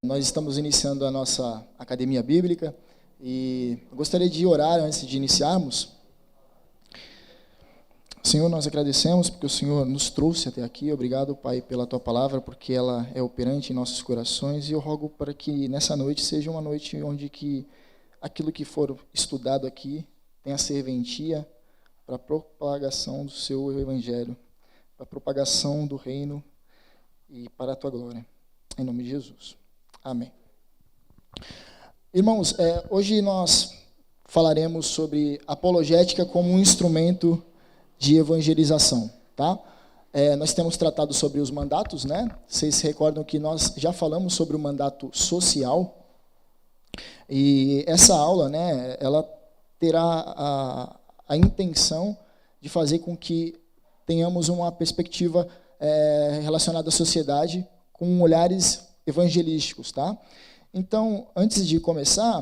Nós estamos iniciando a nossa academia bíblica e eu gostaria de orar antes de iniciarmos. Senhor, nós agradecemos porque o Senhor nos trouxe até aqui. Obrigado, Pai, pela Tua palavra, porque ela é operante em nossos corações. E eu rogo para que nessa noite seja uma noite onde que aquilo que for estudado aqui tenha serventia para a propagação do Seu Evangelho, para a propagação do Reino e para a Tua glória. Em nome de Jesus. Amém. Irmãos, hoje nós falaremos sobre apologética como um instrumento de evangelização, tá? Nós temos tratado sobre os mandatos, né? Vocês se recordam que nós já falamos sobre o mandato social, e essa aula, né, ela terá a intenção de fazer com que tenhamos uma perspectiva relacionada à sociedade com olhares evangelísticos, tá? Então, antes de começar,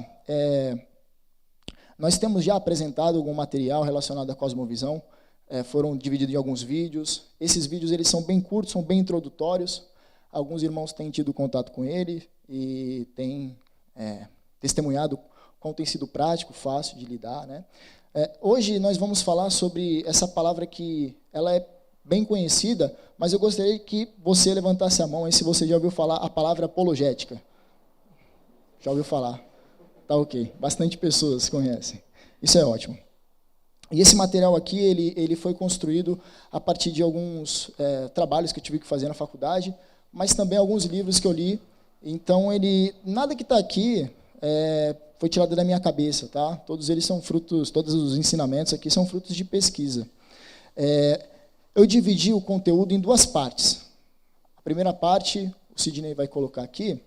nós temos já apresentado algum material relacionado à cosmovisão, foram divididos em alguns vídeos. Esses vídeos eles são bem curtos, são bem introdutórios. Alguns irmãos têm tido contato com ele e têm testemunhado como tem sido prático, fácil de lidar, né? Hoje nós vamos falar sobre essa palavra que ela é bem conhecida, mas eu gostaria que você levantasse a mão aí se você já ouviu falar a palavra apologética. Já ouviu falar? Tá ok. Bastante pessoas conhecem. Isso é ótimo. E esse material aqui, ele foi construído a partir de alguns trabalhos que eu tive que fazer na faculdade, mas também alguns livros que eu li. Então, nada que está aqui foi tirado da minha cabeça, tá? Todos eles são frutos, todos os ensinamentos aqui são frutos de pesquisa. Eu dividi o conteúdo em duas partes. A primeira parte, o Sidney vai colocar aqui,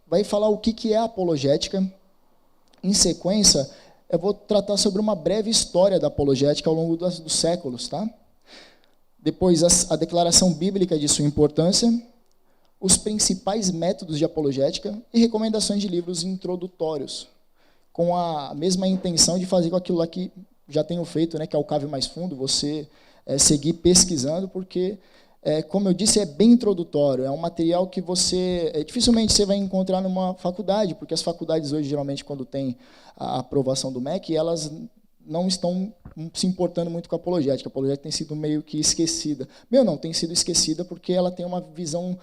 vai falar o que é a apologética. Em sequência, eu vou tratar sobre uma breve história da apologética ao longo dos séculos, tá? Depois, a declaração bíblica de sua importância, os principais métodos de apologética e recomendações de livros introdutórios, com a mesma intenção de fazer com aquilo lá que já tenho feito, né, que é o cave mais fundo, você seguir pesquisando, porque, como eu disse, é bem introdutório, é um material que dificilmente você vai encontrar numa faculdade, porque as faculdades hoje, geralmente, quando tem a aprovação do MEC, elas não estão se importando muito com a apologética. A apologética tem sido meio que esquecida. Tem sido esquecida porque ela tem uma visão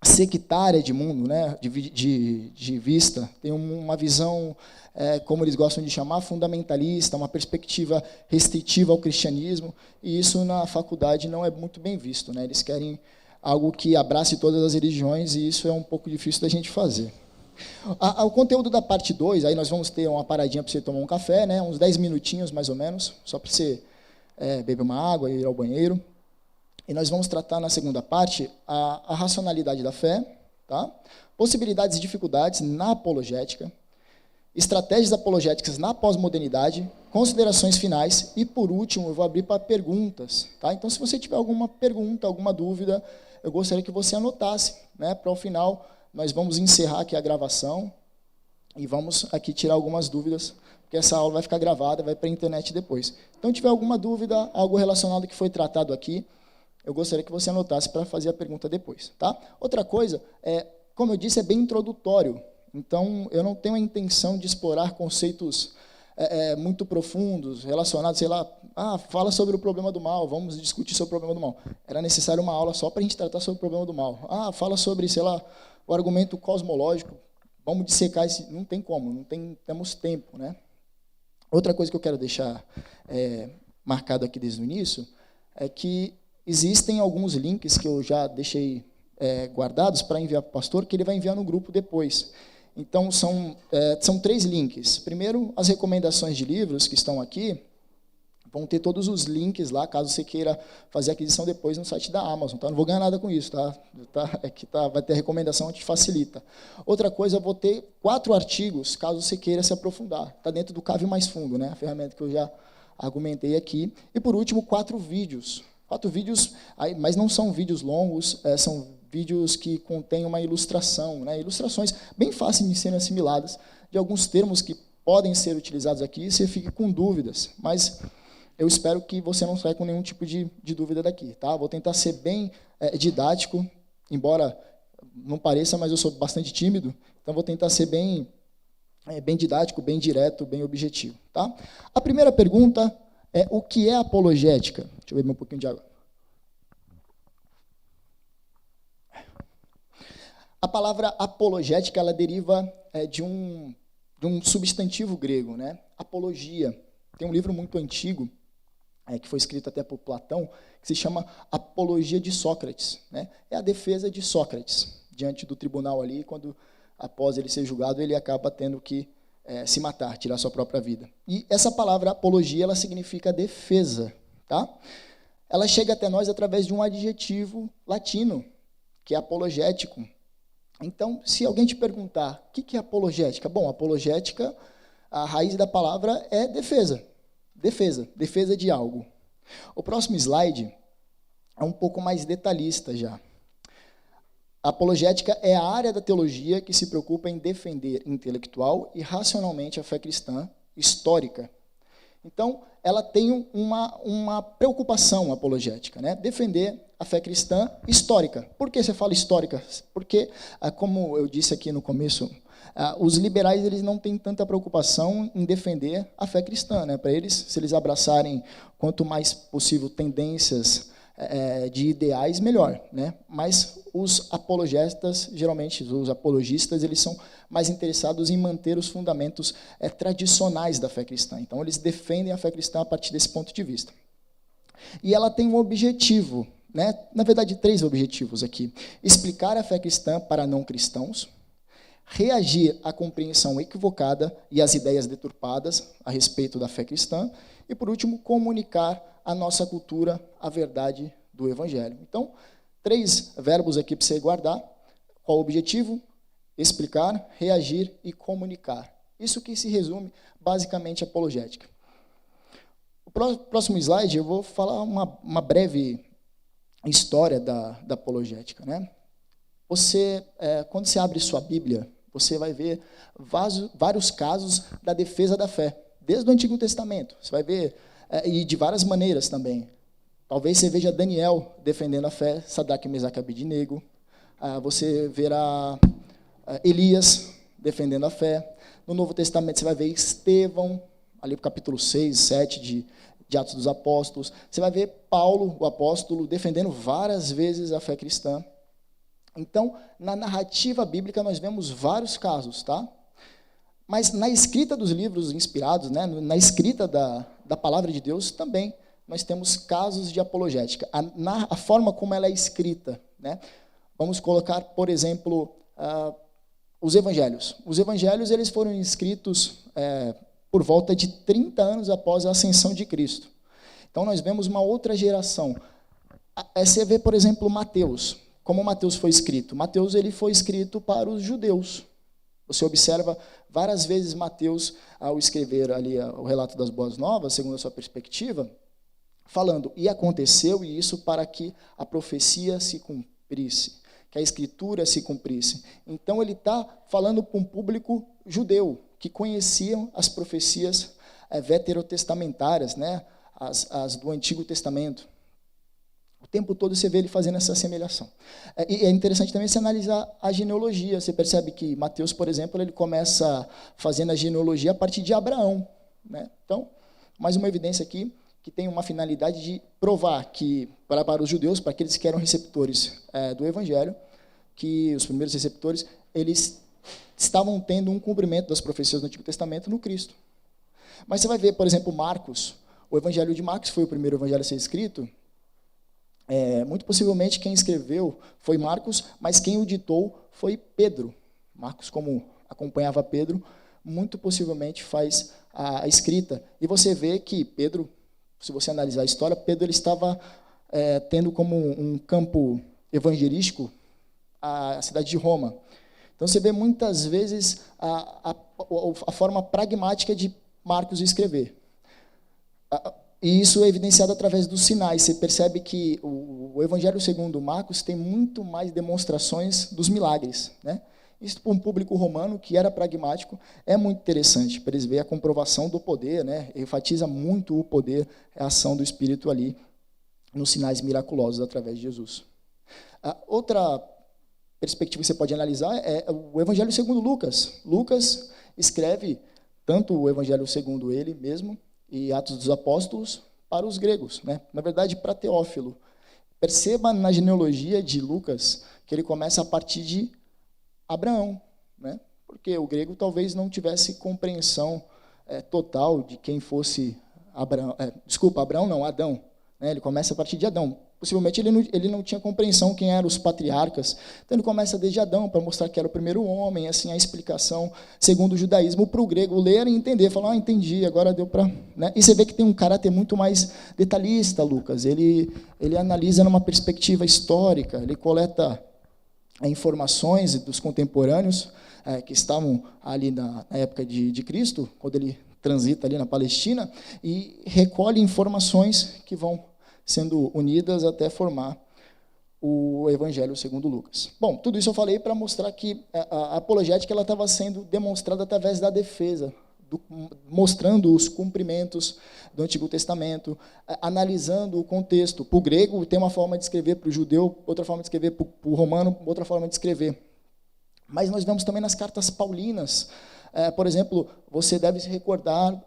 sectária de mundo, né, de vista, tem uma visão, como eles gostam de chamar, fundamentalista, uma perspectiva restritiva ao cristianismo, e isso na faculdade não é muito bem visto, né? Eles querem algo que abrace todas as religiões, e isso é um pouco difícil da gente fazer. O conteúdo da parte 2, aí nós vamos ter uma paradinha para você tomar um café, né, uns 10 minutinhos mais ou menos, só para você beber uma água e ir ao banheiro. E nós vamos tratar na segunda parte a racionalidade da fé, tá? Possibilidades e dificuldades na apologética, estratégias apologéticas na pós-modernidade, considerações finais e, por último, eu vou abrir para perguntas, tá? Então, se você tiver alguma pergunta, alguma dúvida, eu gostaria que você anotasse, né? Para o final, nós vamos encerrar aqui a gravação e vamos aqui tirar algumas dúvidas, porque essa aula vai ficar gravada, vai para a internet depois. Então, se tiver alguma dúvida, algo relacionado que foi tratado aqui, eu gostaria que você anotasse para fazer a pergunta depois, tá? Outra coisa, como eu disse, é bem introdutório. Então, eu não tenho a intenção de explorar conceitos muito profundos, relacionados, sei lá, fala sobre o problema do mal, vamos discutir sobre o problema do mal. Era necessário uma aula só para a gente tratar sobre o problema do mal. Fala sobre, sei lá, o argumento cosmológico, vamos dissecar esse... Não tem como, temos tempo, né? Outra coisa que eu quero deixar marcado aqui desde o início é que existem alguns links que eu já deixei guardados para enviar para o pastor, que ele vai enviar no grupo depois. Então, são 3 links. Primeiro, as recomendações de livros que estão aqui, vão ter todos os links lá, caso você queira fazer a aquisição depois no site da Amazon. Tá? Não vou ganhar nada com isso, tá? Vai ter recomendação, te facilita. Outra coisa, eu vou ter 4 artigos, caso você queira se aprofundar. Está dentro do cave mais fundo, né? A ferramenta que eu já argumentei aqui. E, por último, 4 vídeos. 4 vídeos, mas não são vídeos longos, são vídeos que contêm uma ilustração, né? Ilustrações bem fáceis de serem assimiladas, de alguns termos que podem ser utilizados aqui, e você fique com dúvidas, mas eu espero que você não saia com nenhum tipo de dúvida daqui, tá? Vou tentar ser bem didático, embora não pareça, mas eu sou bastante tímido, então vou tentar ser bem didático, bem direto, bem objetivo. Tá? A primeira pergunta é: o que é apologética? Deixa eu beber um pouquinho de água. A palavra apologética, ela deriva de um substantivo grego, né? Apologia. Tem um livro muito antigo, que foi escrito até por Platão, que se chama Apologia de Sócrates, né? É a defesa de Sócrates diante do tribunal ali, quando, após ele ser julgado, ele acaba tendo que se matar, tirar sua própria vida. E essa palavra apologia, ela significa defesa, tá? Ela chega até nós através de um adjetivo latino, que é apologético. Então, se alguém te perguntar, o que é apologética? Bom, apologética, a raiz da palavra é defesa. Defesa de algo. O próximo slide é um pouco mais detalhista já. A apologética é a área da teologia que se preocupa em defender intelectual e racionalmente a fé cristã histórica. Então, ela tem uma preocupação apologética, né? Defender a fé cristã histórica. Por que você fala histórica? Porque, como eu disse aqui no começo, os liberais eles não têm tanta preocupação em defender a fé cristã, né? Para eles, se eles abraçarem quanto mais possível tendências de ideais, melhor, né? Mas os apologistas, geralmente os apologistas, eles são mais interessados em manter os fundamentos tradicionais da fé cristã. Então, eles defendem a fé cristã a partir desse ponto de vista. E ela tem um objetivo, né? Na verdade, 3 objetivos aqui: explicar a fé cristã para não cristãos, reagir à compreensão equivocada e às ideias deturpadas a respeito da fé cristã, e, por último, comunicar à nossa cultura a verdade do Evangelho. Então, 3 verbos aqui para você guardar. Qual o objetivo? Explicar, reagir e comunicar. Isso que se resume, basicamente, a apologética. O próximo slide, eu vou falar uma breve história da apologética, né? Quando você abre sua Bíblia, você vai ver vários casos da defesa da fé, desde o Antigo Testamento. Você vai ver, e de várias maneiras também. Talvez você veja Daniel defendendo a fé, Sadraque, Mesaque e Abednego. Você verá Elias defendendo a fé. No Novo Testamento você vai ver Estevão, ali no capítulo 6, 7 de Atos dos Apóstolos. Você vai ver Paulo, o apóstolo, defendendo várias vezes a fé cristã. Então, na narrativa bíblica, nós vemos vários casos, tá? Mas na escrita dos livros inspirados, né, na escrita da palavra de Deus, também nós temos casos de apologética. A forma como ela é escrita, né? Vamos colocar, por exemplo, os evangelhos. Os evangelhos eles foram escritos por volta de 30 anos após a ascensão de Cristo. Então, nós vemos uma outra geração. Você vê, por exemplo, Mateus. Como Mateus foi escrito? Mateus ele foi escrito para os judeus. Você observa várias vezes Mateus, ao escrever ali o relato das boas novas, segundo a sua perspectiva, falando, e aconteceu isso para que a profecia se cumprisse, que a escritura se cumprisse. Então ele está falando para um público judeu, que conheciam as profecias veterotestamentárias, né? as do Antigo Testamento. O tempo todo você vê ele fazendo essa assemelhação. E é interessante também você analisar a genealogia. Você percebe que Mateus, por exemplo, ele começa fazendo a genealogia a partir de Abraão, né? Então, mais uma evidência aqui que tem uma finalidade de provar que, para os judeus, para aqueles que eram receptores do Evangelho, que os primeiros receptores, eles estavam tendo um cumprimento das profecias do Antigo Testamento no Cristo. Mas você vai ver, por exemplo, Marcos. O Evangelho de Marcos foi o primeiro evangelho a ser escrito. Muito possivelmente quem escreveu foi Marcos, mas quem o ditou foi Pedro. Marcos, como acompanhava Pedro, muito possivelmente faz a escrita. E você vê que Pedro, se você analisar a história, Pedro ele estava tendo como um campo evangelístico a cidade de Roma. Então você vê muitas vezes a forma pragmática de Marcos escrever. E isso é evidenciado através dos sinais. Você percebe que o Evangelho segundo Marcos tem muito mais demonstrações dos milagres, né? Isso para um público romano que era pragmático é muito interessante, para eles verem a comprovação do poder, né? Enfatiza muito o poder, a ação do Espírito ali, nos sinais miraculosos através de Jesus. Outra perspectiva que você pode analisar é o Evangelho segundo Lucas. Lucas escreve tanto o Evangelho segundo ele mesmo e Atos dos Apóstolos para os gregos, né? Na verdade, para Teófilo. Perceba na genealogia de Lucas que ele começa a partir de Abraão, né? Porque o grego talvez não tivesse compreensão total de quem fosse Abraão. Abraão não, Adão. Né? Ele começa a partir de Adão. Possivelmente ele não tinha compreensão quem eram os patriarcas. Então ele começa desde Adão, para mostrar que era o primeiro homem, assim, a explicação, segundo o judaísmo, para o grego ler e entender. Falar, entendi, agora deu para... Né? E você vê que tem um caráter muito mais detalhista, Lucas. Ele analisa numa perspectiva histórica, ele coleta informações dos contemporâneos que estavam ali na época de Cristo, quando ele transita ali na Palestina, e recolhe informações que vão sendo unidas até formar o Evangelho segundo Lucas. Bom, tudo isso eu falei para mostrar que a apologética ela estava sendo demonstrada através da defesa, mostrando os cumprimentos do Antigo Testamento, analisando o contexto. Para o grego tem uma forma de escrever, para o judeu outra forma de escrever, para o romano outra forma de escrever. Mas nós vemos também nas cartas paulinas. Por exemplo, você deve se recordar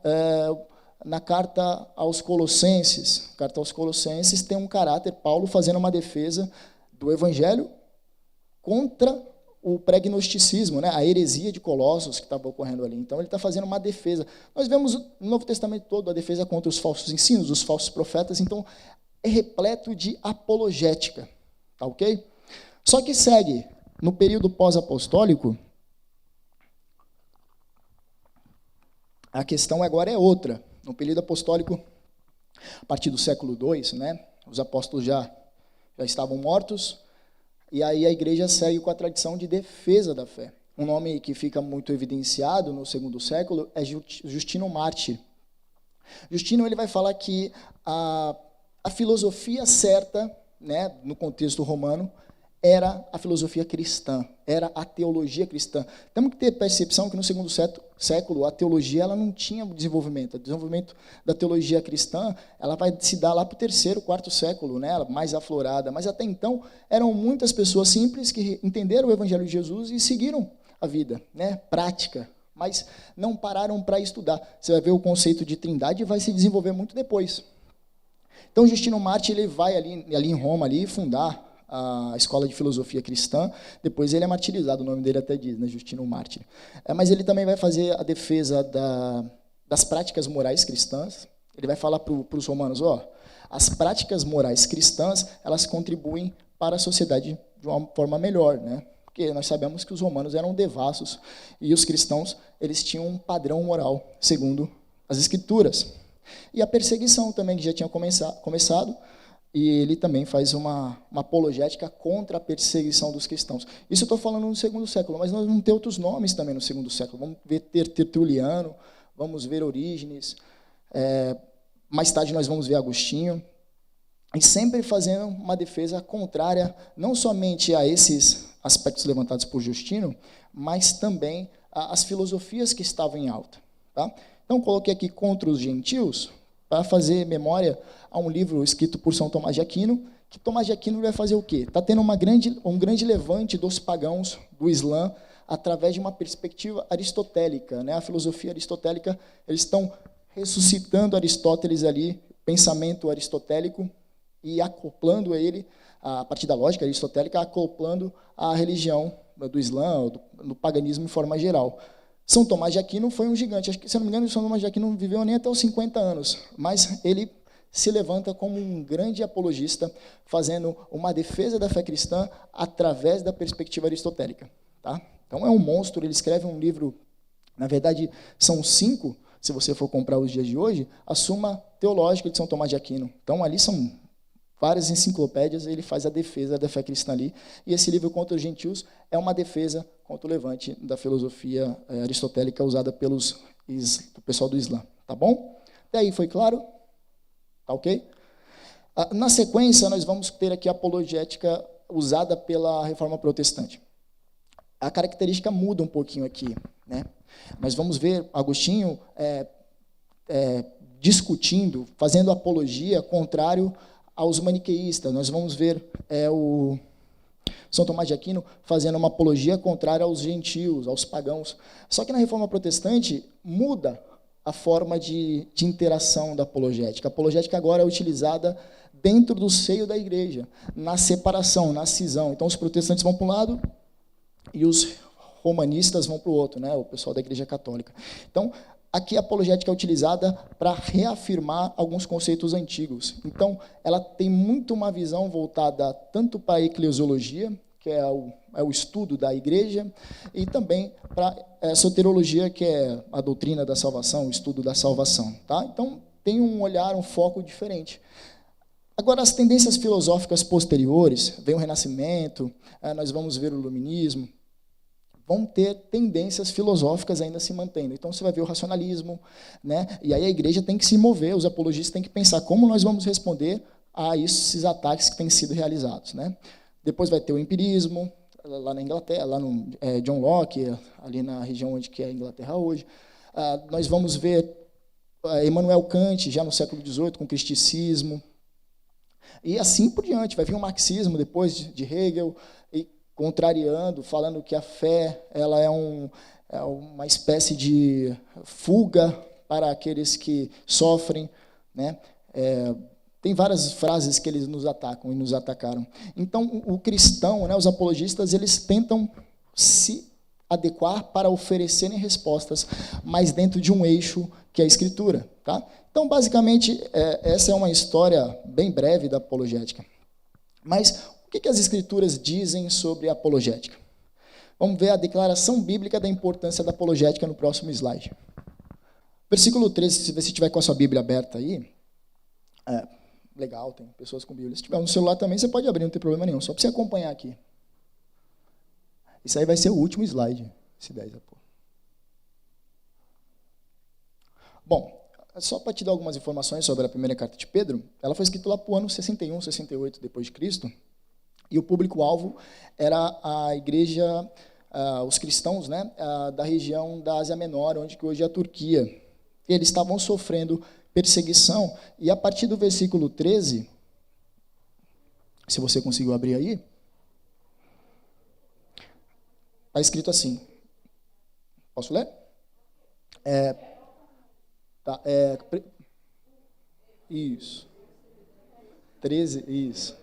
na carta aos Colossenses. A carta aos Colossenses tem um caráter, Paulo fazendo uma defesa do Evangelho contra o pregnosticismo, né, a heresia de Colossos que estava ocorrendo ali. Então, ele está fazendo uma defesa. Nós vemos no Novo Testamento todo a defesa contra os falsos ensinos, os falsos profetas. Então, é repleto de apologética. Tá ok? Só que segue, no período pós-apostólico, a questão agora é outra. No período apostólico, a partir do século II, né, os apóstolos já estavam mortos, e aí a igreja segue com a tradição de defesa da fé. Um nome que fica muito evidenciado no segundo século é Justino Mártir. Justino ele vai falar que a filosofia certa, né, no contexto romano, era a filosofia cristã, era a teologia cristã. Temos que ter percepção que no segundo século a teologia ela não tinha desenvolvimento. O desenvolvimento da teologia cristã ela vai se dar lá para o terceiro, quarto século, né, mais aflorada. Mas até então eram muitas pessoas simples que entenderam o Evangelho de Jesus e seguiram a vida, né, prática, mas não pararam para estudar. Você vai ver o conceito de trindade vai se desenvolver muito depois. Então Justino Mártir ele vai ali em Roma ali fundar a escola de filosofia cristã. Depois ele é martirizado, o nome dele até diz, né, Justino Mártir. Mas ele também vai fazer a defesa das práticas morais cristãs. Ele vai falar para os romanos, as práticas morais cristãs, elas contribuem para a sociedade de uma forma melhor, né? Porque nós sabemos que os romanos eram devassos e os cristãos, eles tinham um padrão moral, segundo as escrituras. E a perseguição também, que já tinha começado, e ele também faz uma apologética contra a perseguição dos cristãos. Isso eu estou falando no segundo século, mas nós vamos ter outros nomes também no segundo século. Vamos ver Tertuliano, vamos ver Orígenes, mais tarde nós vamos ver Agostinho, e sempre fazendo uma defesa contrária, não somente a esses aspectos levantados por Justino, mas também às filosofias que estavam em alta. Tá? Então, coloquei aqui contra os gentios, para fazer memória a um livro escrito por São Tomás de Aquino, que Tomás de Aquino vai fazer o quê? Está tendo um grande levante dos pagãos do Islã através de uma perspectiva aristotélica. Né? A filosofia aristotélica, eles estão ressuscitando Aristóteles ali, pensamento aristotélico, e acoplando ele, a partir da lógica aristotélica, acoplando a religião do Islã, do paganismo em forma geral. São Tomás de Aquino foi um gigante. Acho que, se não me engano, São Tomás de Aquino não viveu nem até os 50 anos, mas ele se levanta como um grande apologista, fazendo uma defesa da fé cristã através da perspectiva aristotélica. Tá? Então, é um monstro. Ele escreve um livro, na verdade, são 5, se você for comprar os dias de hoje, a Suma Teológica de São Tomás de Aquino. Então, ali são várias enciclopédias, ele faz a defesa da fé cristã ali. E esse livro contra os gentios é uma defesa contra o levante da filosofia aristotélica usada pelo pessoal do Islã. Tá bom? Até aí foi claro? Tá ok? Na sequência, nós vamos ter aqui a apologética usada pela Reforma Protestante. A característica muda um pouquinho aqui. Né? Nós vamos ver Agostinho discutindo, fazendo apologia contrário aos maniqueístas. Nós vamos ver São Tomás de Aquino fazendo uma apologia contrária aos gentios, aos pagãos. Só que na Reforma Protestante muda a forma de interação da apologética. A apologética agora é utilizada dentro do seio da igreja, na separação, na cisão. Então, os protestantes vão para um lado e os romanistas vão para o outro, né? O pessoal da igreja católica. Então, aqui a apologética é utilizada para reafirmar alguns conceitos antigos. Então, ela tem muito uma visão voltada tanto para a eclesiologia, que é o estudo da igreja, e também para a soteriologia, que é a doutrina da salvação, o estudo da salvação. Tá? Então, tem um olhar, um foco diferente. Agora, as tendências filosóficas posteriores, vem o Renascimento, nós vamos ver o Iluminismo, vão ter tendências filosóficas ainda se mantendo. Então, você vai ver o racionalismo, né? E aí a igreja tem que se mover, os apologistas têm que pensar como nós vamos responder a esses ataques que têm sido realizados, né? Depois vai ter o empirismo, lá na Inglaterra, lá no John Locke, ali na região onde que é a Inglaterra hoje. Nós vamos ver Immanuel Kant, já no século XVIII, com o cristicismo. E assim por diante. Vai vir o marxismo, depois de Hegel, e contrariando, falando que a fé ela é uma espécie de fuga para aqueles que sofrem, né? Tem várias frases que eles nos atacam e nos atacaram. Então, o cristão, né, os apologistas, eles tentam se adequar para oferecerem respostas, mas dentro de um eixo que é a Escritura. Tá? Então, basicamente, essa é uma história bem breve da apologética. Mas o que as Escrituras dizem sobre a apologética? Vamos ver a declaração bíblica da importância da apologética no próximo slide. Versículo 13, se você tiver com a sua Bíblia aberta aí, legal, tem pessoas com Bíblia. Se tiver no celular também, você pode abrir, não tem problema nenhum, só para você acompanhar aqui. Isso aí vai ser o último slide, esse 10. Bom, só para te dar algumas informações sobre a primeira carta de Pedro, ela foi escrita lá para o ano 61, 68 depois de Cristo, e o público-alvo era a igreja, os cristãos, né, da região da Ásia Menor, onde que hoje é a Turquia. Eles estavam sofrendo perseguição, e a partir do versículo 13, se você conseguiu abrir aí, está escrito assim. Posso ler? Isso. 13, isso.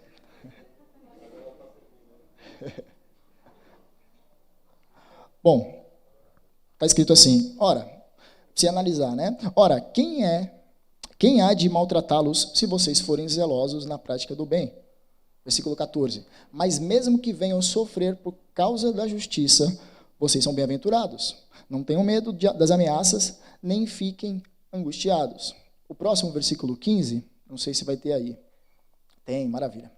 Bom, está escrito assim, ora, se analisar, né? Ora, quem há de maltratá-los se vocês forem zelosos na prática do bem? Versículo 14. Mas mesmo que venham sofrer por causa da justiça, vocês são bem-aventurados. Não tenham medo das ameaças, nem fiquem angustiados. O próximo versículo 15, não sei se vai ter aí. Tem, maravilha.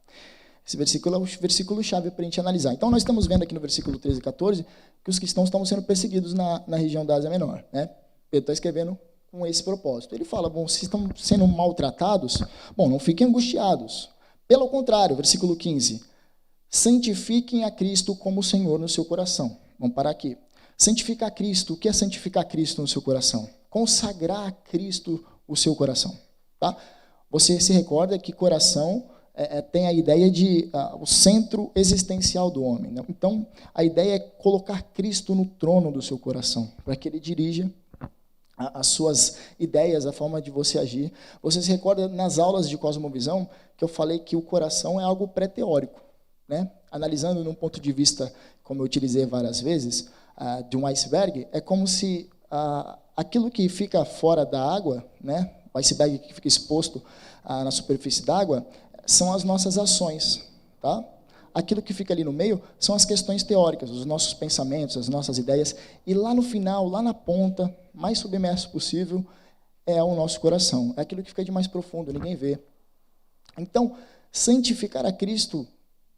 Esse versículo é o versículo-chave para a gente analisar. Então, nós estamos vendo aqui no versículo 13 e 14 que os cristãos estão sendo perseguidos na região da Ásia Menor, né? Pedro está escrevendo com esse propósito. Ele fala, bom, vocês estão sendo maltratados? Bom, não fiquem angustiados. Pelo contrário, versículo 15, santifiquem a Cristo como Senhor no seu coração. Vamos parar aqui. Santificar Cristo, o que é santificar Cristo no seu coração? Consagrar a Cristo o seu coração. Tá? Você se recorda que coração tem a ideia de o centro existencial do homem. Né? Então, a ideia é colocar Cristo no trono do seu coração, para que ele dirija as suas ideias, a forma de você agir. Você se recorda nas aulas de cosmovisão que eu falei que o coração é algo pré-teórico, né? Analisando num ponto de vista, como eu utilizei várias vezes, de um iceberg, é como se aquilo que fica fora da água, né? O iceberg que fica exposto na superfície d'água, são as nossas ações, tá? Aquilo que fica ali no meio são as questões teóricas, os nossos pensamentos, as nossas ideias, e lá no final, lá na ponta, mais submerso possível, é o nosso coração. É aquilo que fica de mais profundo, ninguém vê. Então, santificar a Cristo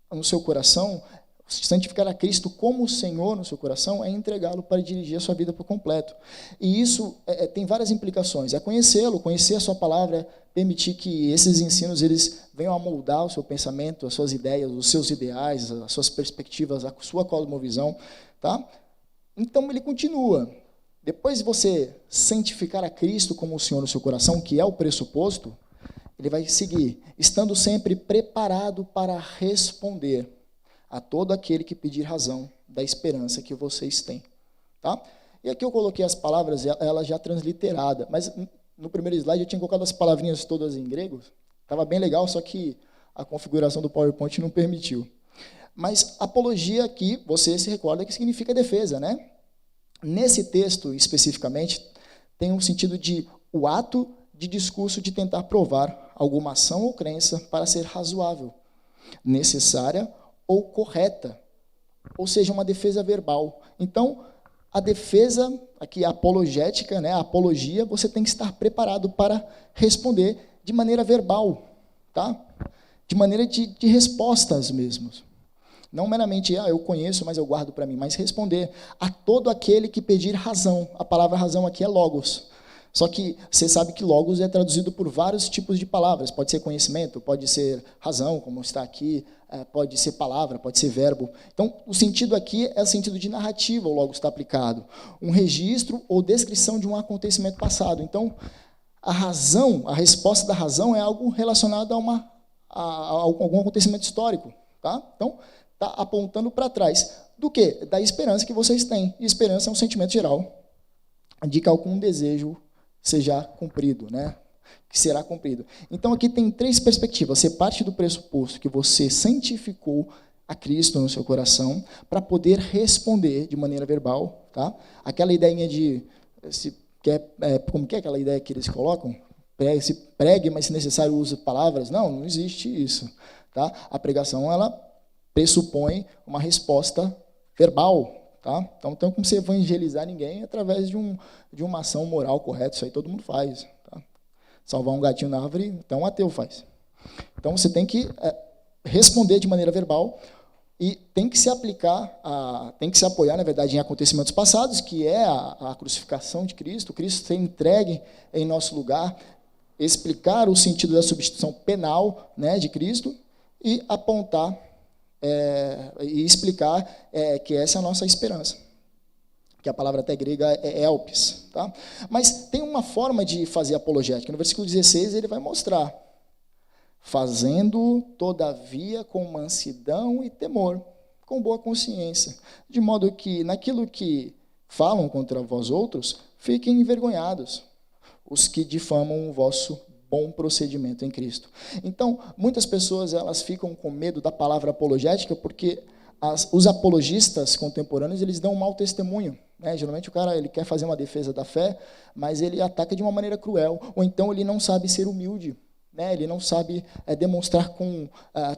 no seu coração, santificar a Cristo como Senhor no seu coração, é entregá-lo para dirigir a sua vida por completo. E isso tem várias implicações. É conhecê-lo, conhecer a sua palavra, permitir que esses ensinos eles venham a moldar o seu pensamento, as suas ideias, os seus ideais, as suas perspectivas, a sua cosmovisão. Tá? Então, ele continua. Depois de você santificar a Cristo como o Senhor no seu coração, que é o pressuposto, ele vai seguir, estando sempre preparado para responder a todo aquele que pedir razão da esperança que vocês têm. Tá? E aqui eu coloquei as palavras, ela já transliterada, mas no primeiro slide eu tinha colocado as palavrinhas todas em grego, estava bem legal, só que a configuração do PowerPoint não permitiu. Mas apologia aqui, você se recorda que significa defesa, né? Nesse texto, especificamente, tem um sentido de o ato de discurso de tentar provar alguma ação ou crença para ser razoável, necessária ou correta, ou seja, uma defesa verbal. Então, a defesa, aqui a apologética, né, a apologia, você tem que estar preparado para responder de maneira verbal, tá? De maneira de respostas mesmo. Não meramente, eu conheço, mas eu guardo para mim, mas responder a todo aquele que pedir razão. A palavra razão aqui é logos. Só que você sabe que logos é traduzido por vários tipos de palavras. Pode ser conhecimento, pode ser razão, como está aqui, pode ser palavra, pode ser verbo. Então, o sentido aqui é o sentido de narrativa, o logos está aplicado. Um registro ou descrição de um acontecimento passado. Então, a razão, a resposta da razão é algo relacionado a algum acontecimento histórico. Tá? Então, está apontando para trás. Do quê? Da esperança que vocês têm. E esperança é um sentimento geral de que algum desejo seja cumprido, né? Que será cumprido. Então, aqui tem três perspectivas. Você parte do pressuposto que você santificou a Cristo no seu coração para poder responder de maneira verbal. Tá? Aquela ideinha de... como que é aquela ideia que eles colocam? Se pregue, mas se necessário use palavras. Não existe isso. Tá? A pregação, ela pressupõe uma resposta verbal. Tá? Então, não tem como você evangelizar ninguém através de uma ação moral correta. Isso aí todo mundo faz. Tá? Salvar um gatinho na árvore, então um ateu faz. Então, você tem que responder de maneira verbal e tem que se tem que se apoiar, na verdade, em acontecimentos passados, que é a crucificação de Cristo, Cristo ser entregue em nosso lugar, explicar o sentido da substituição penal, né, de Cristo e apontar e explicar que essa é a nossa esperança, que a palavra até grega é elpis. Tá? Mas tem uma forma de fazer apologética. No versículo 16 ele vai mostrar, fazendo, todavia, com mansidão e temor, com boa consciência, de modo que, naquilo que falam contra vós outros, fiquem envergonhados, os que difamam o vosso bom procedimento em Cristo. Então, muitas pessoas elas ficam com medo da palavra apologética porque os apologistas contemporâneos eles dão um mau testemunho. Né? Geralmente o cara ele quer fazer uma defesa da fé, mas ele ataca de uma maneira cruel, ou então ele não sabe ser humilde, né? Ele não sabe demonstrar com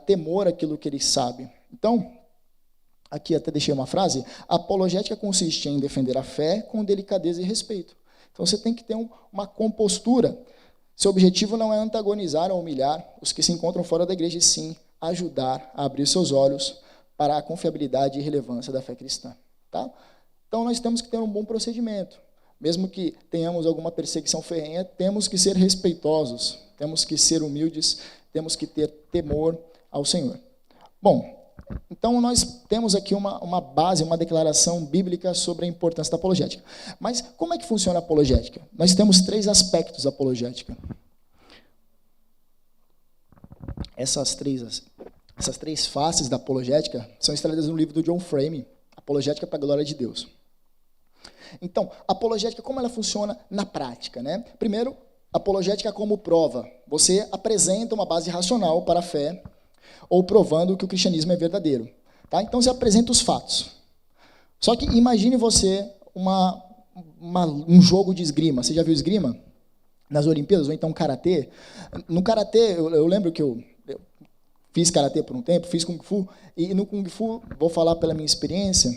temor aquilo que ele sabe. Então, aqui até deixei uma frase, a apologética consiste em defender a fé com delicadeza e respeito. Então você tem que ter uma compostura. Seu objetivo não é antagonizar ou humilhar os que se encontram fora da igreja, e sim ajudar a abrir seus olhos para a confiabilidade e relevância da fé cristã. Tá? Então, nós temos que ter um bom procedimento. Mesmo que tenhamos alguma perseguição ferrenha, temos que ser respeitosos, temos que ser humildes, temos que ter temor ao Senhor. Bom, então nós temos aqui uma base, uma declaração bíblica sobre a importância da apologética. Mas como é que funciona a apologética? Nós temos 3 aspectos da apologética. Essas três faces da apologética são extraídas no livro do John Frame, Apologética para a Glória de Deus. Então, a apologética, como ela funciona na prática? Né? Primeiro, apologética como prova. Você apresenta uma base racional para a fé, ou provando que o cristianismo é verdadeiro. Tá? Então, você apresenta os fatos. Só que imagine você um jogo de esgrima. Você já viu esgrima? Nas Olimpíadas, ou então karatê? No karatê, eu lembro que eu fiz karatê por um tempo, fiz kung fu, e no kung fu, vou falar pela minha experiência,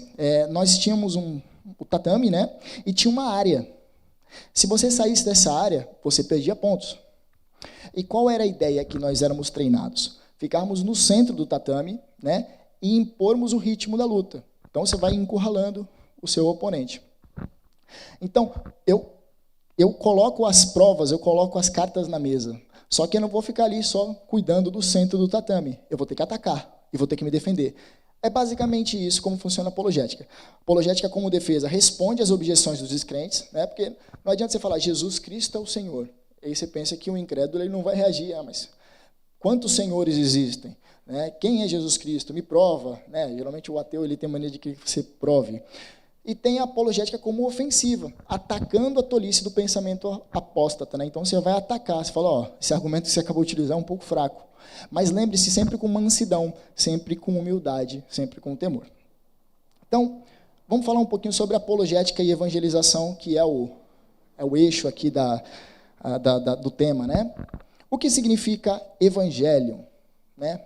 nós tínhamos o tatame, né? E tinha uma área. Se você saísse dessa área, você perdia pontos. E qual era a ideia que nós éramos treinados? Ficarmos no centro do tatame, né, e impormos o ritmo da luta. Então, você vai encurralando o seu oponente. Então, eu coloco as provas, eu coloco as cartas na mesa. Só que eu não vou ficar ali só cuidando do centro do tatame. Eu vou ter que atacar e vou ter que me defender. É basicamente isso como funciona a apologética. Apologética como defesa responde às objeções dos descrentes, né, porque não adianta você falar Jesus Cristo é o Senhor. Aí você pensa que o incrédulo ele não vai reagir, mas... Quantos senhores existem? Né? Quem é Jesus Cristo? Me prova. Né? Geralmente o ateu ele tem mania de que você prove. E tem a apologética como ofensiva, atacando a tolice do pensamento apóstata. Né? Então você vai atacar, você fala, ó, esse argumento que você acabou de utilizar é um pouco fraco. Mas lembre-se sempre com mansidão, sempre com humildade, sempre com temor. Então, vamos falar um pouquinho sobre apologética e evangelização, que é o eixo aqui do tema. Né? O que significa evangelho? Né?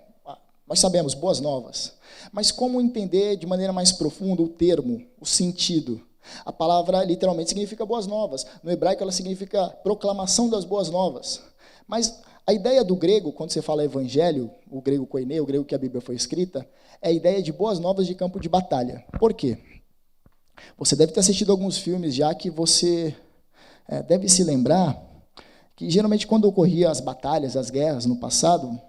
Nós sabemos, boas novas. Mas como entender de maneira mais profunda o termo, o sentido? A palavra literalmente significa boas novas. No hebraico ela significa proclamação das boas novas. Mas a ideia do grego, quando você fala evangelho, o grego koiné, o grego que a Bíblia foi escrita, é a ideia de boas novas de campo de batalha. Por quê? Você deve ter assistido alguns filmes já que você deve se lembrar que geralmente quando ocorriam as batalhas, as guerras no passado,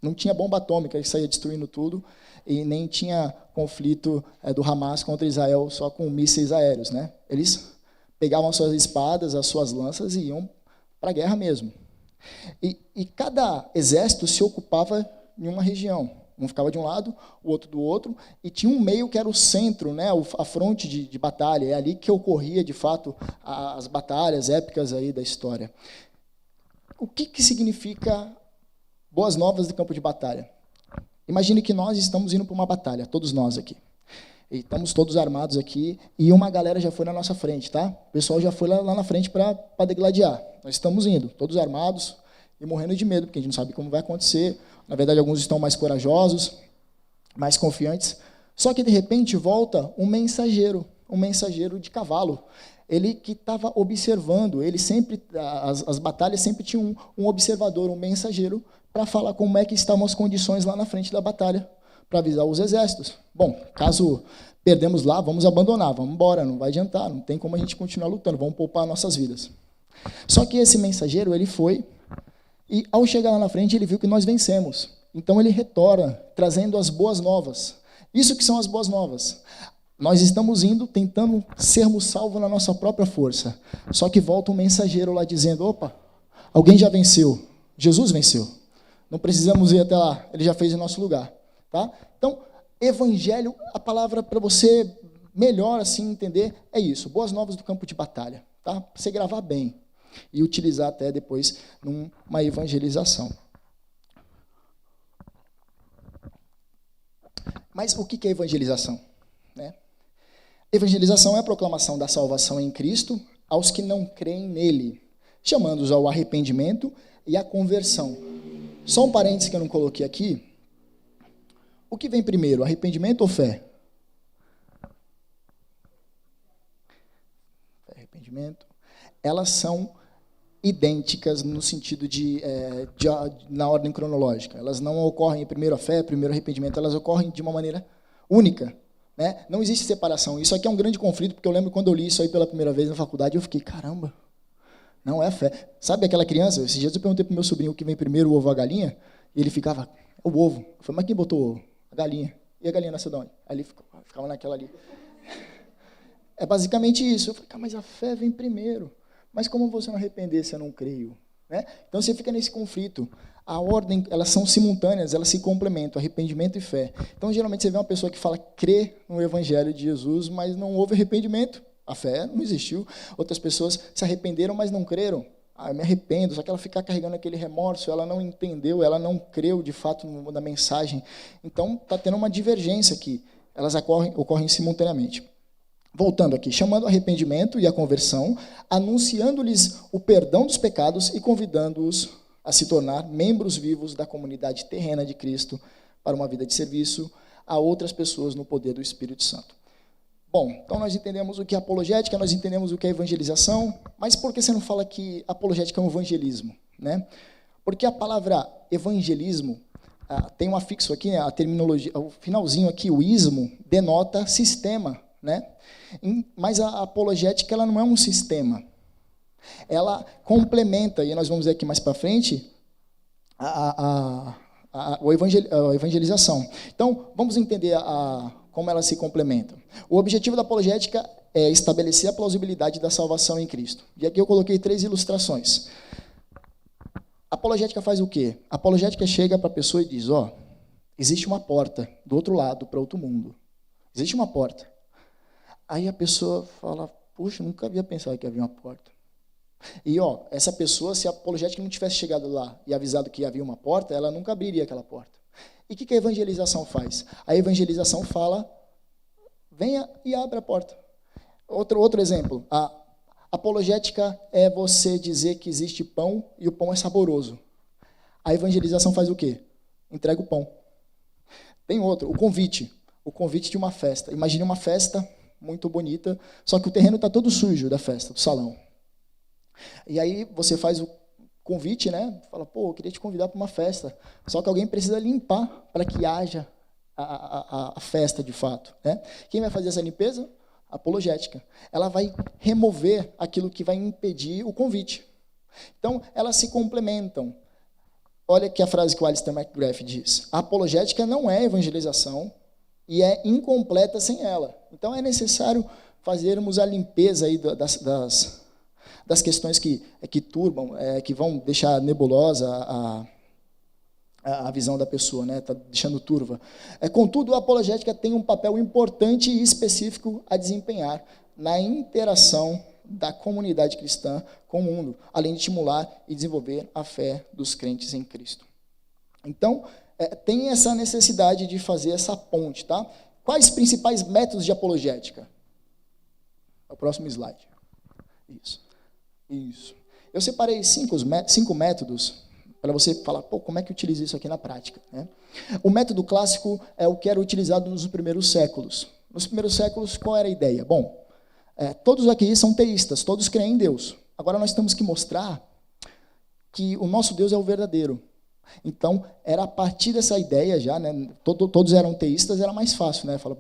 não tinha bomba atômica que saía destruindo tudo, e nem tinha conflito do Hamas contra Israel só com mísseis aéreos. Né? Eles pegavam as suas espadas, as suas lanças e iam para a guerra mesmo. E cada exército se ocupava em uma região. Um ficava de um lado, o outro do outro, e tinha um meio que era o centro, né, a fronte de batalha. É ali que ocorria, de fato, as batalhas épicas aí da história. O que significa boas novas do campo de batalha? Imagine que nós estamos indo para uma batalha, todos nós aqui. E estamos todos armados aqui, e uma galera já foi na nossa frente, tá? O pessoal já foi lá na frente para degladiar. Nós estamos indo, todos armados e morrendo de medo, porque a gente não sabe como vai acontecer. Na verdade, alguns estão mais corajosos, mais confiantes. Só que, de repente, volta um mensageiro de cavalo. Ele que estava observando, ele sempre, as batalhas sempre tinham um observador, um mensageiro, para falar como é que estavam as condições lá na frente da batalha, para avisar os exércitos. Bom, caso perdemos lá, vamos abandonar, vamos embora, não vai adiantar, não tem como a gente continuar lutando, vamos poupar nossas vidas. Só que esse mensageiro, ele foi, e ao chegar lá na frente, ele viu que nós vencemos. Então ele retorna, trazendo as boas novas. Isso que são as boas novas. Nós estamos indo, tentando sermos salvos na nossa própria força. Só que volta um mensageiro lá dizendo, opa, alguém já venceu, Jesus venceu. Não precisamos ir até lá, ele já fez em nosso lugar. Tá? Então, evangelho, a palavra para você melhor assim entender é isso, boas novas do campo de batalha. Tá? Para você gravar bem e utilizar até depois numa evangelização. Mas o que é evangelização? Né? Evangelização é a proclamação da salvação em Cristo aos que não creem nele, chamando-os ao arrependimento e à conversão. Só um parênteses que eu não coloquei aqui. O que vem primeiro, arrependimento ou fé? Arrependimento. Elas são idênticas no sentido na ordem cronológica. Elas não ocorrem primeiro a fé, primeiro o arrependimento, elas ocorrem de uma maneira única. Né? Não existe separação. Isso aqui é um grande conflito, porque eu lembro quando eu li isso aí pela primeira vez na faculdade, eu fiquei, caramba, não é a fé. Sabe aquela criança? Esses dias eu perguntei para o meu sobrinho o que vem primeiro, o ovo ou a galinha, e ele ficava, o ovo. Eu falei, mas quem botou o ovo? A galinha. E a galinha nasceu de onde? Aí ele ficava naquela ali. É basicamente isso. Eu falei, mas a fé vem primeiro. Mas como você não arrepender se eu não creio? Né? Então você fica nesse conflito. A ordem, elas são simultâneas, elas se complementam, arrependimento e fé. Então, geralmente, você vê uma pessoa que fala crê no Evangelho de Jesus, mas não houve arrependimento. A fé não existiu. Outras pessoas se arrependeram, mas não creram. Eu me arrependo, só que ela fica carregando aquele remorso, ela não entendeu, ela não creu, de fato, na mensagem. Então, está tendo uma divergência aqui. Elas ocorrem simultaneamente. Voltando aqui, chamando o arrependimento e a conversão, anunciando-lhes o perdão dos pecados e convidando-os a se tornar membros vivos da comunidade terrena de Cristo para uma vida de serviço a outras pessoas no poder do Espírito Santo. Bom, então nós entendemos o que é apologética, nós entendemos o que é evangelização, mas por que você não fala que apologética é um evangelismo? Né? Porque a palavra evangelismo tem um afixo aqui, né, a terminologia, o finalzinho aqui, o ismo, denota sistema. Né? Mas a apologética ela não é um sistema. Ela complementa, e nós vamos ver aqui mais para frente, a evangelização. Então, vamos entender como ela se complementa. O objetivo da apologética é estabelecer a plausibilidade da salvação em Cristo. E aqui eu coloquei 3 ilustrações. A apologética faz o quê? A apologética chega para a pessoa e diz, existe uma porta do outro lado para outro mundo. Existe uma porta. Aí a pessoa fala, puxa, nunca havia pensado que havia uma porta. E essa pessoa, se a apologética não tivesse chegado lá e avisado que havia uma porta, ela nunca abriria aquela porta. E o que a evangelização faz? A evangelização fala, venha e abra a porta. Outro exemplo, a apologética é você dizer que existe pão e o pão é saboroso. A evangelização faz o quê? Entrega o pão. Tem outro, o convite de uma festa. Imagine uma festa muito bonita, só que o terreno está todo sujo da festa, do salão. E aí você faz o convite, né? Fala, eu queria te convidar para uma festa, só que alguém precisa limpar para que haja a festa de fato, né? Quem vai fazer essa limpeza? A apologética. Ela vai remover aquilo que vai impedir o convite. Então, elas se complementam. Olha aqui a frase que o Alistair McGrath diz. A apologética não é evangelização e é incompleta sem ela. Então, é necessário fazermos a limpeza aí das questões que turbam, que vão deixar nebulosa a visão da pessoa, né? Está deixando turva. Contudo, a apologética tem um papel importante e específico a desempenhar na interação da comunidade cristã com o mundo, além de estimular e desenvolver a fé dos crentes em Cristo. Então, tem essa necessidade de fazer essa ponte. Tá? Quais principais métodos de apologética? O próximo slide. Isso. Eu separei cinco métodos para você falar, como é que utiliza isso aqui na prática, né? O método clássico é o que era utilizado nos primeiros séculos. Nos primeiros séculos, qual era a ideia? Bom, todos aqui são teístas, todos creem em Deus. Agora nós temos que mostrar que o nosso Deus é o verdadeiro. Então, era a partir dessa ideia já, né? Todos eram teístas, era mais fácil, né? Fala,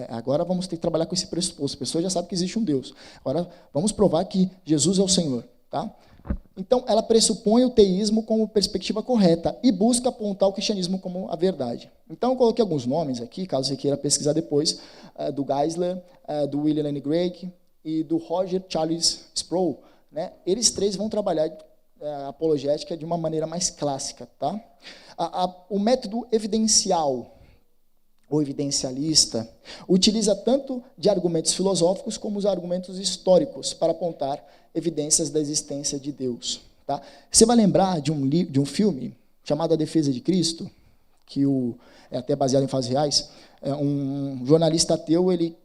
agora vamos ter que trabalhar com esse pressuposto. A pessoa já sabe que existe um Deus. Agora, vamos provar que Jesus é o Senhor, tá? Então, ela pressupõe o teísmo como perspectiva correta e busca apontar o cristianismo como a verdade. Então, eu coloquei alguns nomes aqui, caso você queira pesquisar depois, do Geisler, do William Lane Craig e do Roger Charles Sproul, né? Eles três vão trabalhar a apologética de uma maneira mais clássica. Tá? O método evidencial, ou evidencialista, utiliza tanto de argumentos filosóficos como os argumentos históricos para apontar evidências da existência de Deus. Tá? Você vai lembrar de um filme chamado A Defesa de Cristo, que é até baseado em fatos reais. Um jornalista ateu, ele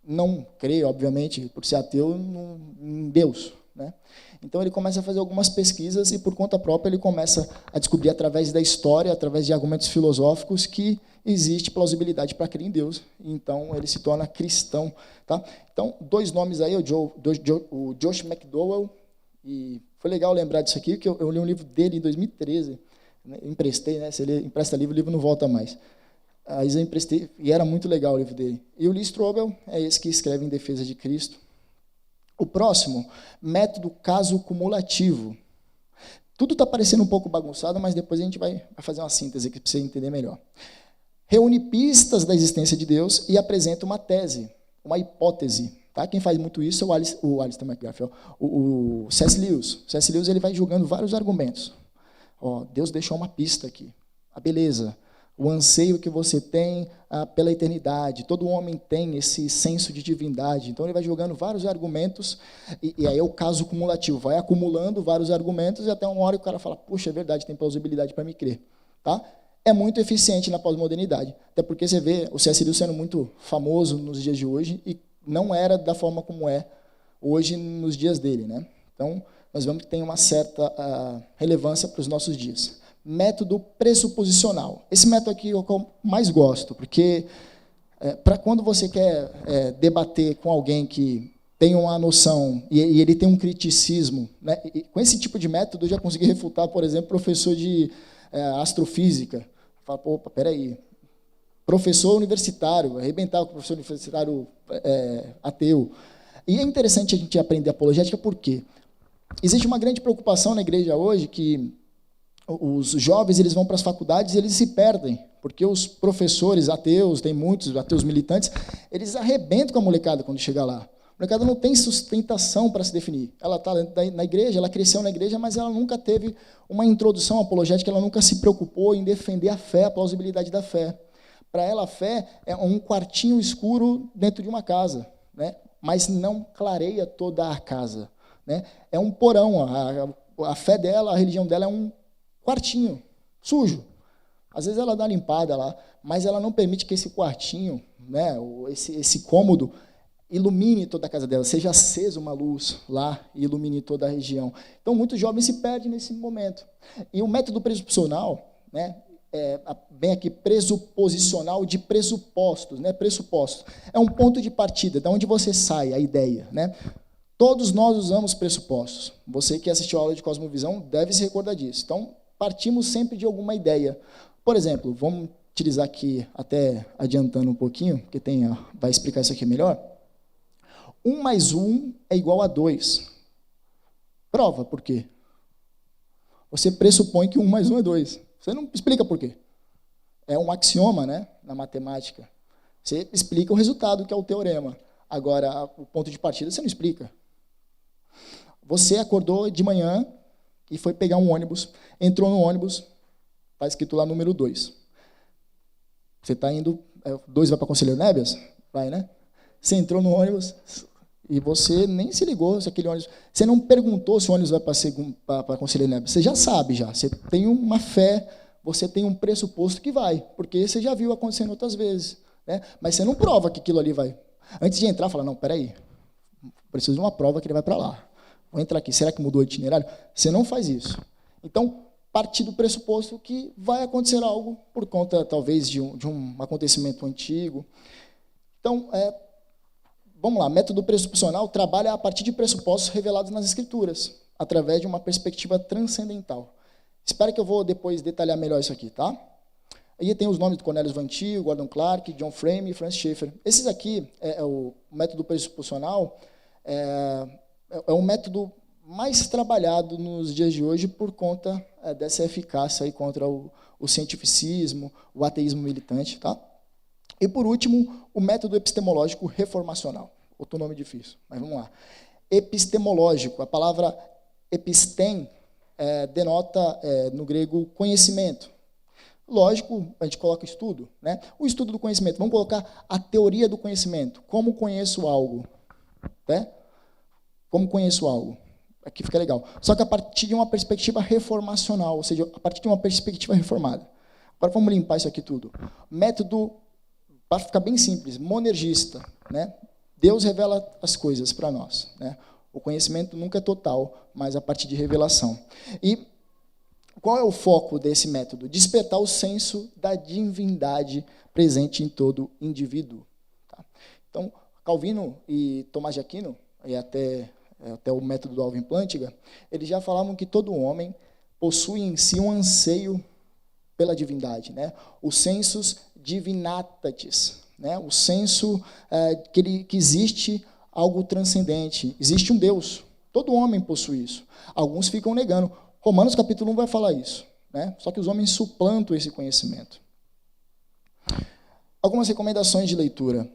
não crê, obviamente, por ser ateu, em Deus, né? Então, ele começa a fazer algumas pesquisas e, por conta própria, ele começa a descobrir, através da história, através de argumentos filosóficos, que existe plausibilidade para crer em Deus. Então, ele se torna cristão. Tá? Então, dois nomes aí, o Josh McDowell, e foi legal lembrar disso aqui, que eu li um livro dele em 2013, né? Eu emprestei, né? Se ele empresta livro, o livro não volta mais. Aí eu emprestei, e era muito legal o livro dele. E o Lee Strobel é esse que escreve Em Defesa de Cristo. O próximo, método caso cumulativo. Tudo está parecendo um pouco bagunçado, mas depois a gente vai fazer uma síntese aqui para você entender melhor. Reúne pistas da existência de Deus e apresenta uma tese, uma hipótese. Tá? Quem faz muito isso é o Alistair McGrath, o C.S. Lewis. O C.S. Lewis ele vai julgando vários argumentos. Deus deixou uma pista aqui. A beleza. O anseio que você tem pela eternidade. Todo homem tem esse senso de divindade. Então, ele vai jogando vários argumentos, e aí é o caso cumulativo. Vai acumulando vários argumentos, e até uma hora o cara fala, puxa, é verdade, tem plausibilidade para me crer. Tá? É muito eficiente na pós-modernidade. Até porque você vê o C.S. Lewis sendo muito famoso nos dias de hoje, e não era da forma como é hoje nos dias dele. Né? Então, nós vemos que tem uma certa relevância para os nossos dias. Método pressuposicional. Esse método aqui é o que eu mais gosto, porque para quando você quer debater com alguém que tem uma noção e ele tem um criticismo, né, e com esse tipo de método eu já consegui refutar, por exemplo, professor de astrofísica. Fala, opa, peraí, professor universitário, arrebentar com o professor universitário ateu. E é interessante a gente aprender apologética porque existe uma grande preocupação na igreja hoje que os jovens eles vão para as faculdades e eles se perdem, porque os professores ateus, tem muitos ateus militantes, eles arrebentam com a molecada quando chega lá. molecada não tem sustentação para se definir. Ela está na igreja, ela cresceu na igreja, mas ela nunca teve uma introdução apologética, ela nunca se preocupou em defender a fé, a plausibilidade da fé. Para ela, a fé é um quartinho escuro dentro de uma casa, né? Mas não clareia toda a casa, né? É um porão, a fé dela, a religião dela é um quartinho sujo. Às vezes ela dá uma limpada lá, mas ela não permite que esse quartinho, né, esse cômodo, ilumine toda a casa dela, seja acesa uma luz lá e ilumine toda a região. Então, muitos jovens se perdem nesse momento. E o método pressuposicional, né, bem aqui, pressuposicional de pressupostos, né, pressupostos, é um ponto de partida, de onde você sai, a ideia, né? Todos nós usamos pressupostos. Você que assistiu a aula de Cosmovisão deve se recordar disso. Então, partimos sempre de alguma ideia. Por exemplo, vamos utilizar aqui, até adiantando um pouquinho, porque vai explicar isso aqui melhor. 1 mais 1 é igual a 2. Prova por quê. Você pressupõe que 1 mais 1 é 2. Você não explica por quê. É um axioma, né, na matemática. Você explica o resultado, que é o teorema. Agora, o ponto de partida você não explica. Você acordou de manhã e foi pegar um ônibus, entrou no ônibus, está escrito lá número 2. Você está indo, 2 vai para Conselheiro Nebias? Vai, né? Você entrou no ônibus e você nem se ligou se aquele ônibus... Você não perguntou se o ônibus vai para Conselheiro Nebias. Você já sabe, já. Você tem uma fé, você tem um pressuposto que vai, porque você já viu acontecendo outras vezes, né? Mas você não prova que aquilo ali vai. Antes de entrar, fala, não, peraí, preciso de uma prova que ele vai para lá. Vou entrar aqui, será que mudou o itinerário? Você não faz isso. Então, partir do pressuposto que vai acontecer algo por conta, talvez, de um acontecimento antigo. Então, vamos lá, método pressuposicional trabalha a partir de pressupostos revelados nas Escrituras, através de uma perspectiva transcendental. Espero que eu vou depois detalhar melhor isso aqui, tá? Aí tem os nomes do Cornelius Van Til, Gordon Clark, John Frame e Francis Schaeffer. Esses aqui, o método pressuposicional, é um método mais trabalhado nos dias de hoje por conta dessa eficácia aí contra o cientificismo, o ateísmo militante. Tá? E, por último, o método epistemológico reformacional. Outro nome difícil, mas vamos lá. Epistemológico, a palavra epistem denota, no grego, conhecimento. Lógico, a gente coloca estudo, né? O estudo do conhecimento. Vamos colocar a teoria do conhecimento. Como conheço algo? Né? Como conheço algo? Aqui fica legal. Só que a partir de uma perspectiva reformacional, ou seja, a partir de uma perspectiva reformada. Agora vamos limpar isso aqui tudo. Método, para ficar bem simples, monergista. Né? Deus revela as coisas para nós. Né? O conhecimento nunca é total, mas a partir de revelação. E qual é o foco desse método? Despertar o senso da divindade presente em todo indivíduo. Tá? Então, Calvino e Tomás de Aquino, e até o método do Alvin Plantinga, eles já falavam que todo homem possui em si um anseio pela divindade, né? O sensus divinitatis, né? O senso que existe algo transcendente, existe um Deus. Todo homem possui isso. Alguns ficam negando. Romanos capítulo 1 vai falar isso, né? Só que os homens suplantam esse conhecimento. Algumas recomendações de leitura.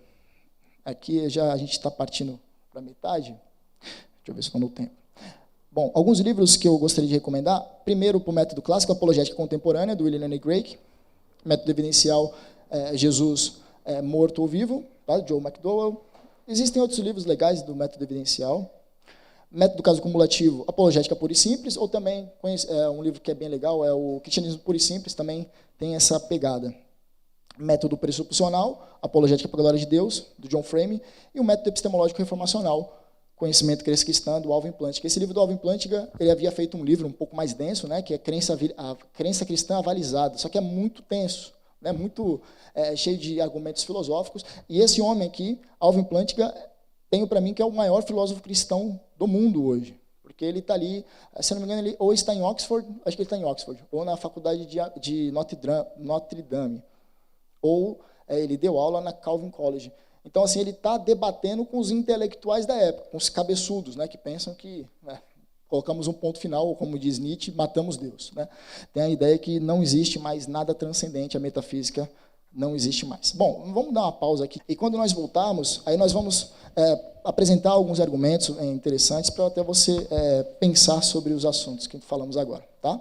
Aqui a gente está partindo para metade. Deixa eu ver se estou no tempo. Bom, alguns livros que eu gostaria de recomendar. Primeiro, para o método clássico, Apologética Contemporânea, do William Lane Craig. Método evidencial, Jesus morto ou vivo, tá? Joe McDowell. Existem outros livros legais do método evidencial. Método do caso cumulativo, Apologética Pura e Simples, ou também, um livro que é bem legal, é o Cristianismo Puro e Simples, também tem essa pegada. Método pressuposicional, Apologética para a Glória de Deus, do John Frame, e o método epistemológico reformacional, Conhecimento Cristã, do Alvin Plantinga. Esse livro do Alvin Plantinga, ele havia feito um livro um pouco mais denso, né, que é a Crença Cristã Avalizada, só que é muito tenso, né, muito cheio de argumentos filosóficos, e esse homem aqui, Alvin Plantinga, tenho para mim que é o maior filósofo cristão do mundo hoje, porque ele está ali, se não me engano, ele ou está em Oxford, acho que ele está em Oxford, ou na faculdade de Notre Dame, ou ele deu aula na Calvin College. Então, assim, ele está debatendo com os intelectuais da época, com os cabeçudos, né, que pensam que colocamos um ponto final, ou como diz Nietzsche, matamos Deus. Né? Tem a ideia que não existe mais nada transcendente, a metafísica Não existe mais. Bom, vamos dar uma pausa aqui. E quando nós voltarmos, aí nós vamos apresentar alguns argumentos interessantes para até você pensar sobre os assuntos que falamos agora. Tá?